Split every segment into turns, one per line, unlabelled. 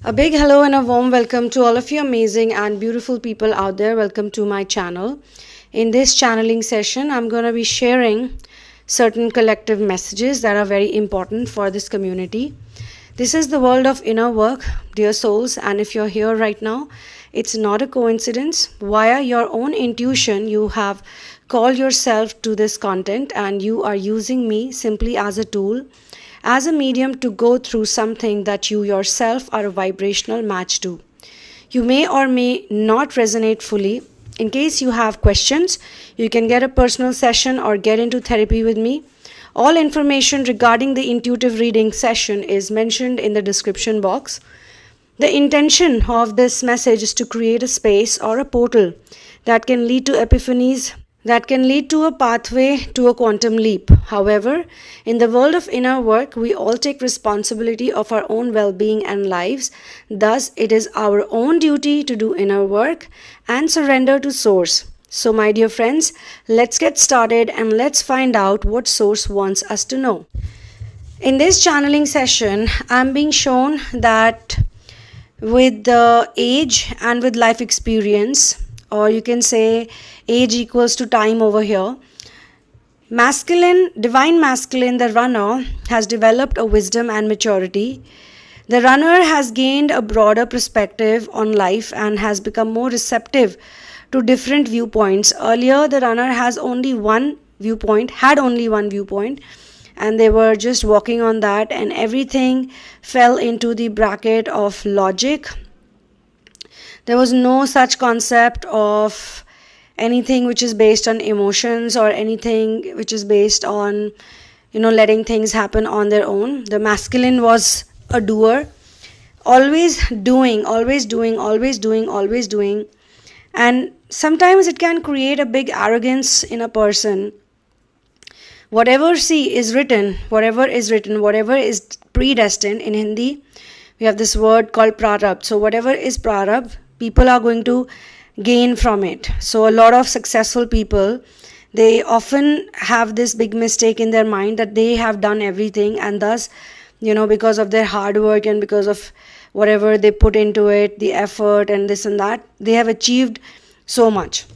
A big hello and a warm welcome to all of you amazing and beautiful people out there. Welcome to my channel. In this channeling session, I'm going to be sharing certain collective messages that are very important for this community. This is the world of inner work, dear souls, and if you're here right now, it's not a coincidence. Via your own intuition, you have called yourself to this content and you are using me simply as a tool, as a medium to go through something that you yourself are a vibrational match to. You may or may not resonate fully. In case you have questions, you can get a personal session or get into therapy with me. All information regarding the intuitive reading session is mentioned in the description box. The intention of this message is to create a space or a portal that can lead to epiphanies, that can lead to a pathway to a quantum leap. However, in the world of inner work, we all take responsibility of our own well-being and lives. Thus, it is our own duty to do inner work and surrender to Source. So, my dear friends, let's get started and let's find out what Source wants us to know. In this channeling session, I'm being shown that with the age and with life experience, or you can say age equals to time over here, masculine, divine masculine, the runner, has developed a wisdom and maturity. The runner has gained a broader perspective on life and has become more receptive to different viewpoints. Earlier, the runner had only one viewpoint, and they were just walking on that, and everything fell into the bracket of logic. There was no such concept of anything which is based on emotions or anything which is based on, letting things happen on their own. The masculine was a doer, always doing. And sometimes it can create a big arrogance in a person. Whatever is written, whatever is predestined, in Hindi, we have this word called prarabdha. So whatever is prarabdha, people are going to gain from it. So a lot of successful people, they often have this big mistake in their mind that they have done everything, and thus, because of their hard work and because of whatever they put into it, the effort and this and that, they have achieved so much.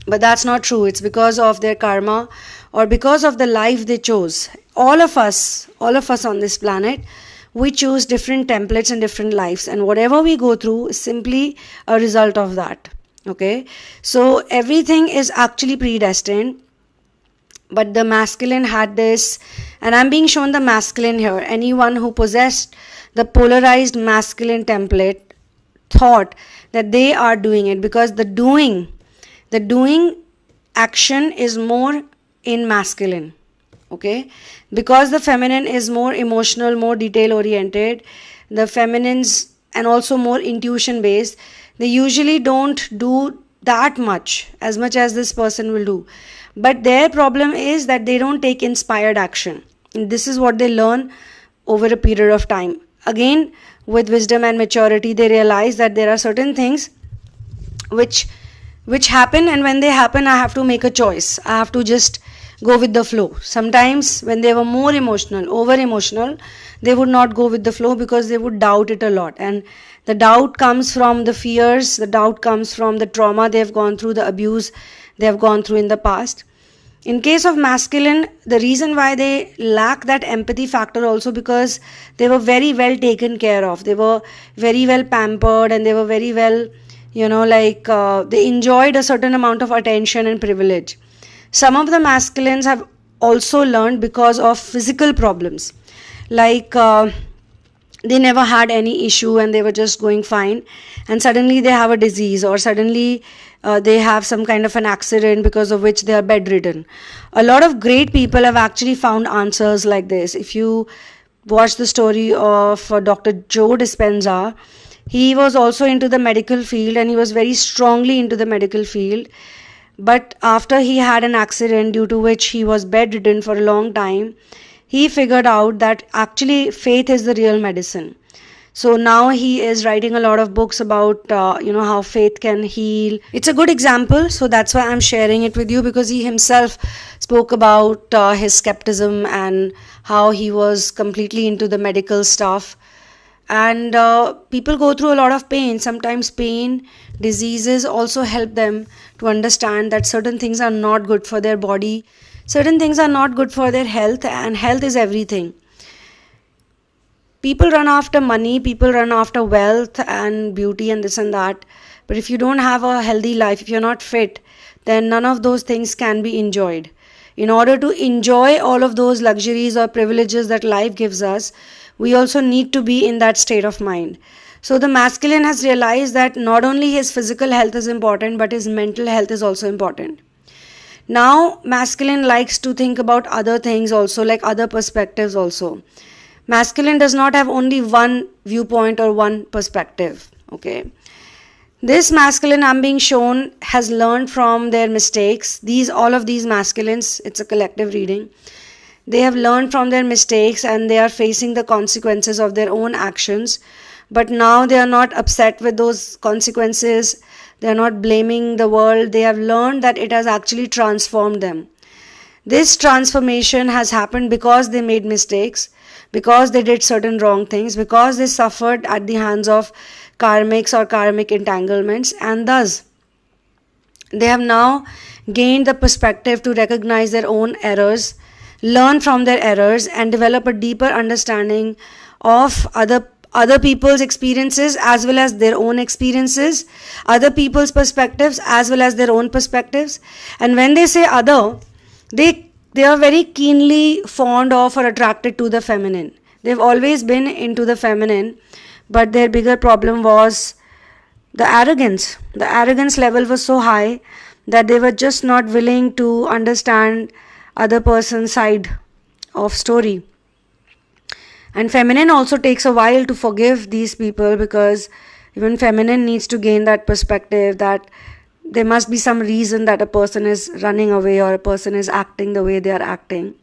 But that's not true. It's because of their karma or because of the life they chose. All of us on this planet, we choose different templates and different lives, and whatever we go through is simply a result of that. Okay, so everything is actually predestined, but the masculine had this, and I'm being shown the masculine here. Anyone who possessed the polarized masculine template thought that they are doing it, because the doing action is more in masculine. Okay, because the feminine is more emotional, more detail oriented, the feminines and also more intuition based, they usually don't do that much as this person will do. But their problem is that they don't take inspired action, and this is what they learn over a period of time. Again, with wisdom and maturity, they realize that there are certain things which happen, and when they happen, I have to make a choice. I have to just go with the flow. Sometimes when they were more emotional, over emotional, they would not go with the flow because they would doubt it a lot. And the doubt comes from the fears, the doubt comes from the trauma they have gone through, the abuse they have gone through in the past. In case of masculine, the reason why they lack that empathy factor also because they were very well taken care of. They were very well pampered, and they were very well, they enjoyed a certain amount of attention and privilege. Some of the masculines have also learned because of physical problems, like they never had any issue and they were just going fine, and suddenly they have a disease, or suddenly they have some kind of an accident because of which they are bedridden. A lot of great people have actually found answers like this. If you watch the story of Dr. Joe Dispenza, he was also into the medical field, and he was very strongly into the medical field. But after he had an accident due to which he was bedridden for a long time, he figured out that actually faith is the real medicine. So now he is writing a lot of books about, how faith can heal. It's a good example, so that's why I'm sharing it with you, because he himself spoke about his skepticism and how he was completely into the medical stuff. And people go through a lot of pain. Sometimes pain, diseases also help them to understand that certain things are not good for their body, certain things are not good for their health, and health is everything. People run after money, people run after wealth and beauty and this and that, but if you don't have a healthy life, if you're not fit, then none of those things can be enjoyed. In order to enjoy all of those luxuries or privileges that life gives us, we also need to be in that state of mind. So the masculine has realized that not only his physical health is important, but his mental health is also important. Now masculine likes to think about other things also, like other perspectives also. Masculine does not have only one viewpoint or one perspective. Okay, this masculine I'm being shown has learned from their mistakes. All of these masculines, it's a collective reading, they have learned from their mistakes and they are facing the consequences of their own actions. But now they are not upset with those consequences. They are not blaming the world. They have learned that it has actually transformed them. This transformation has happened because they made mistakes, because they did certain wrong things, because they suffered at the hands of karmics or karmic entanglements, and thus they have now gained the perspective to recognize their own errors, learn from their errors, and develop a deeper understanding of other people's experiences as well as their own experiences, other people's perspectives as well as their own perspectives. And when they say other, they are very keenly fond of or attracted to the feminine. They've always been into the feminine, but their bigger problem was the arrogance. The arrogance level was so high that they were just not willing to understand other person's side of story. And feminine also takes a while to forgive these people, because even feminine needs to gain that perspective that there must be some reason that a person is running away or a person is acting the way they are acting.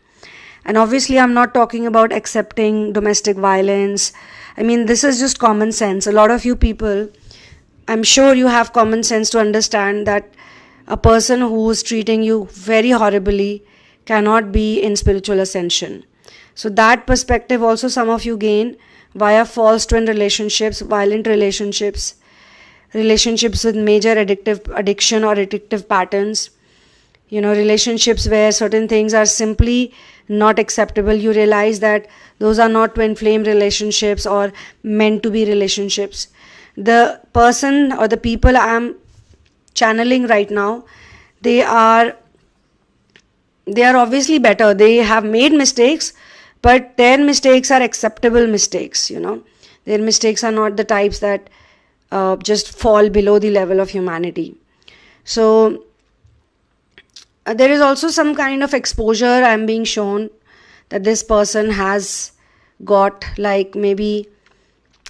And obviously I'm not talking about accepting domestic violence. I mean, this is just common sense. A lot of you people, I'm sure you have common sense to understand that a person who is treating you very horribly cannot be in spiritual ascension. So that perspective also some of you gain via false twin relationships, violent relationships, relationships with major addiction or addictive patterns, relationships where certain things are simply not acceptable. You realize that those are not twin flame relationships or meant to be relationships. The person or the people I am channeling right now, they are obviously better. They have made mistakes, but their mistakes are acceptable mistakes. Their mistakes are not the types that just fall below the level of humanity. So there is also some kind of exposure I'm being shown that this person has got, like maybe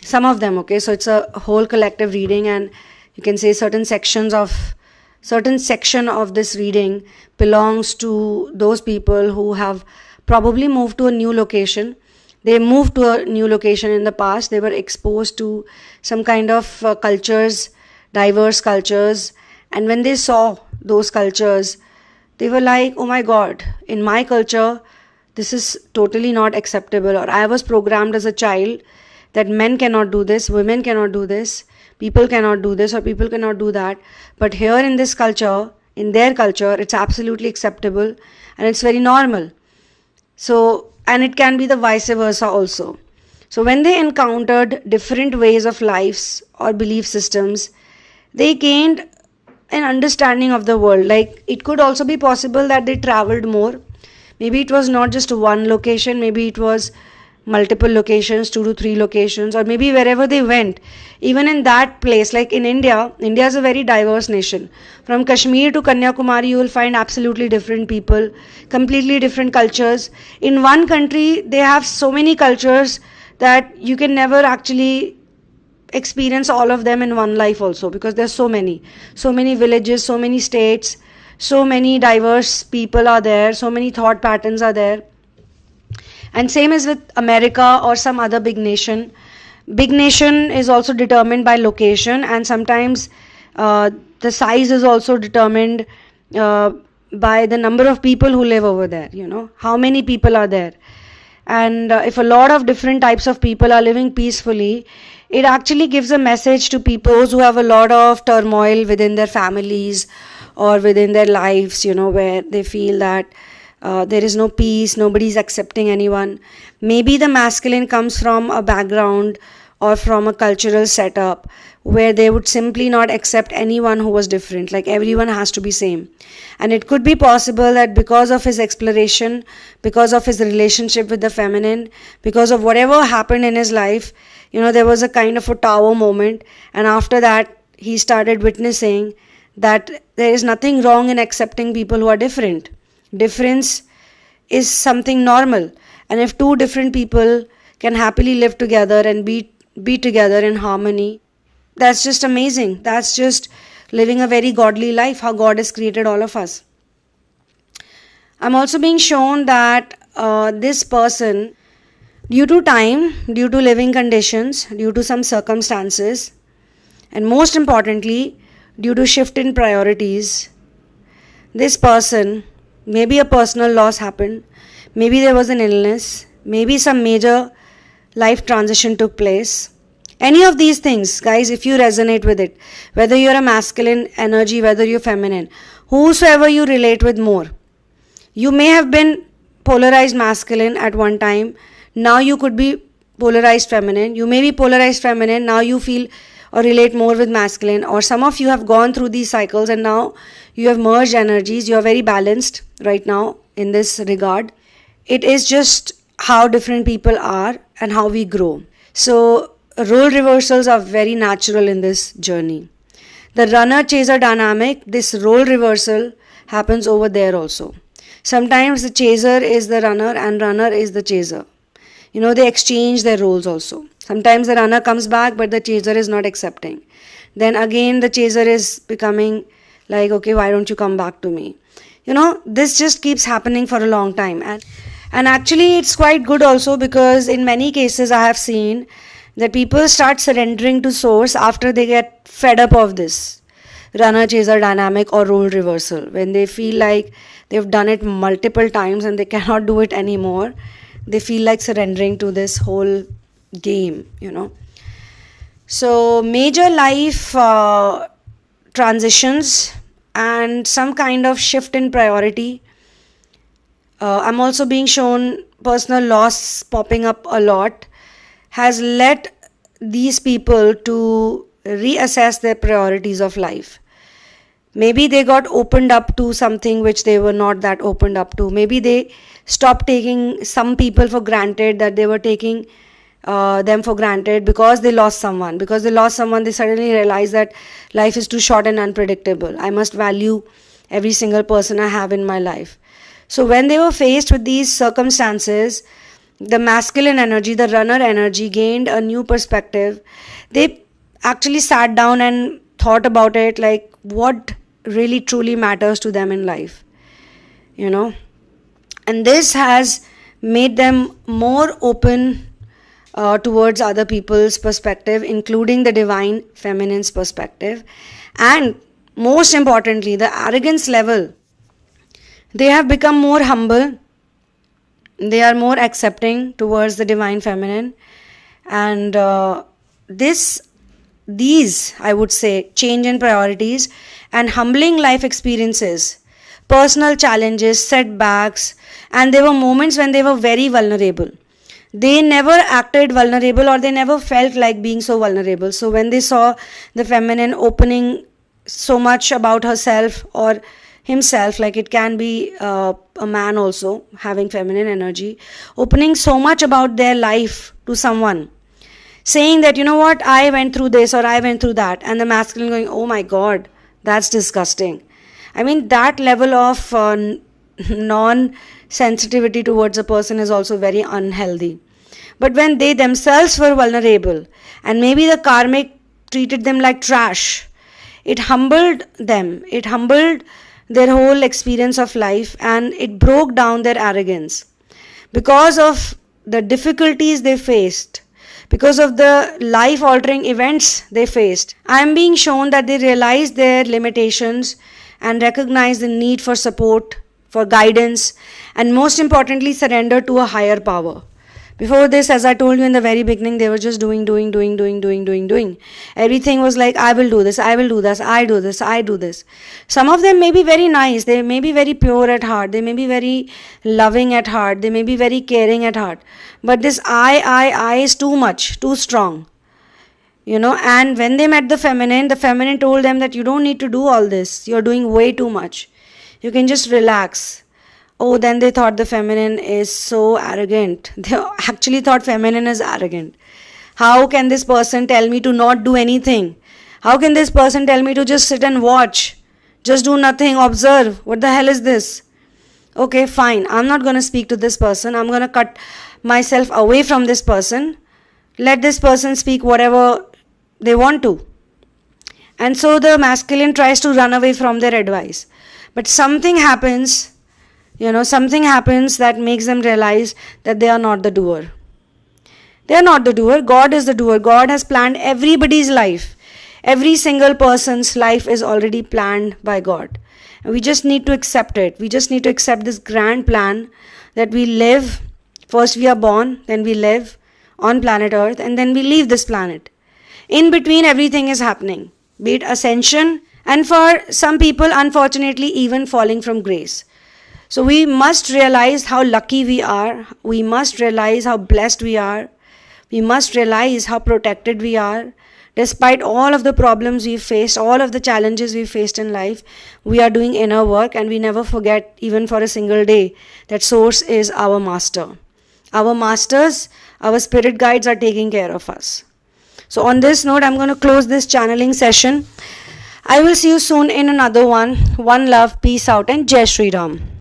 some of them. Okay, so it's a whole collective reading, and you can say certain section of this reading belongs to those people who have probably moved to a new location. They moved to a new location in the past. They were exposed to some kind of cultures, diverse cultures, and when they saw those cultures, they were like, oh my God, in my culture this is totally not acceptable. Or I was programmed as a child that men cannot do this, women cannot do this, people cannot do this, or people cannot do that. But here in this culture, in their culture, it's absolutely acceptable and it's very normal. So, and it can be the vice versa also. So when they encountered different ways of lives or belief systems, they gained an understanding of the world. Like, it could also be possible that they traveled more. Maybe it was not just one location, maybe it was multiple locations, 2 to 3 locations, or maybe wherever they went, even in that place. Like in India is a very diverse nation. From Kashmir to Kanyakumari, you will find absolutely different people, completely different cultures. In one country, they have so many cultures that you can never actually experience all of them in one life also, because there's so many villages, so many states, so many diverse people are there, so many thought patterns are there. And same is with America or some other big nation. Big nation is also determined by location, and sometimes the size is also determined by the number of people who live over there, how many people are there. And if a lot of different types of people are living peacefully, it actually gives a message to people who have a lot of turmoil within their families or within their lives, where they feel that there is no peace, nobody is accepting anyone. Maybe the masculine comes from a background or from a cultural setup where they would simply not accept anyone who was different, like everyone has to be same. And it could be possible that because of his exploration, because of his relationship with the feminine, because of whatever happened in his life, there was a kind of a tower moment, and after that he started witnessing that there is nothing wrong in accepting people who are different. Difference is something normal, and if two different people can happily live together and be together in harmony, that's just amazing. That's just living a very godly life, how God has created all of us. I'm also being shown that this person, due to time, due to living conditions, due to some circumstances, and most importantly, due to shift in priorities, this person, maybe a personal loss happened, maybe there was an illness, maybe some major life transition took place. Any of these things, guys, if you resonate with it, whether you're a masculine energy, whether you're feminine, whosoever you relate with more, you may have been polarized masculine at one time, now you could be polarized feminine. You may be polarized feminine, now you feel or relate more with masculine, or some of you have gone through these cycles and now you have merged energies, you are very balanced right now in this regard. It is just how different people are and how we grow. So role reversals are very natural in this journey. The runner-chaser dynamic, this role reversal happens over there also. Sometimes the chaser is the runner and runner is the chaser. They exchange their roles also. Sometimes the runner comes back but the chaser is not accepting. Then again the chaser is becoming like, okay, why don't you come back to me? This just keeps happening for a long time. And actually it's quite good also, because in many cases I have seen that people start surrendering to source after they get fed up of this runner-chaser dynamic or role reversal. When they feel like they've done it multiple times and they cannot do it anymore, they feel like surrendering to this whole game, So major life transitions and some kind of shift in priority. I'm also being shown personal loss popping up a lot, has led these people to reassess their priorities of life. Maybe they got opened up to something which they were not that opened up to. Maybe they stopped taking some people for granted, that they were taking them for granted because they lost someone. Because they lost someone, they suddenly realized that life is too short and unpredictable. I must value every single person I have in my life. So when they were faced with these circumstances, the masculine energy, the runner energy gained a new perspective. They actually sat down and thought about it, like what really truly matters to them in life, and this has made them more open towards other people's perspective, including the divine feminine's perspective. And most importantly, the arrogance level, they have become more humble. They are more accepting towards the divine feminine, and these, I would say, change in priorities and humbling life experiences, personal challenges, setbacks, and there were moments when they were very vulnerable. They never acted vulnerable, or they never felt like being so vulnerable. So when they saw the feminine opening so much about herself or himself, like it can be a man also having feminine energy, opening so much about their life to someone, saying that, what, I went through this or I went through that, and the masculine going, oh my god, that's disgusting. I mean, that level of non-sensitivity towards a person is also very unhealthy. But when they themselves were vulnerable and maybe the karmic treated them like trash, it humbled them. It humbled their whole experience of life, and it broke down their arrogance. Because of the difficulties they faced, because of the life-altering events they faced, I am being shown that they realized their limitations and recognized the need for support, for guidance, and most importantly, surrender to a higher power. Before this, as I told you in the very beginning, they were just doing. Everything was like, I will do this, I will do this, I do this, I do this. Some of them may be very nice, they may be very pure at heart, they may be very loving at heart, they may be very caring at heart. But this I is too much, too strong. And when they met the feminine told them that you don't need to do all this, you're doing way too much. You can just relax. Oh, then they thought the feminine is so arrogant. They actually thought feminine is arrogant. How can this person tell me to not do anything? How can this person tell me to just sit and watch? Just do nothing, observe. What the hell is this? Okay, fine. I'm not going to speak to this person. I'm going to cut myself away from this person. Let this person speak whatever they want to. And so the masculine tries to run away from their advice. But something happens that makes them realize that they are not the doer. They are not the doer. God is the doer. God has planned everybody's life. Every single person's life is already planned by God. And we just need to accept it. We just need to accept this grand plan that we live. First we are born, then we live on planet Earth, and then we leave this planet. In between, everything is happening. Be it ascension, and for some people, unfortunately, even falling from grace. So we must realize how lucky we are. We must realize how blessed we are. We must realize how protected we are. Despite all of the problems we've faced, all of the challenges we've faced in life, we are doing inner work, and we never forget, even for a single day, that Source is our master. Our masters, our spirit guides are taking care of us. So on this note, I'm going to close this channeling session. I will see you soon in another one. One love, peace out, and Jai Shri Ram.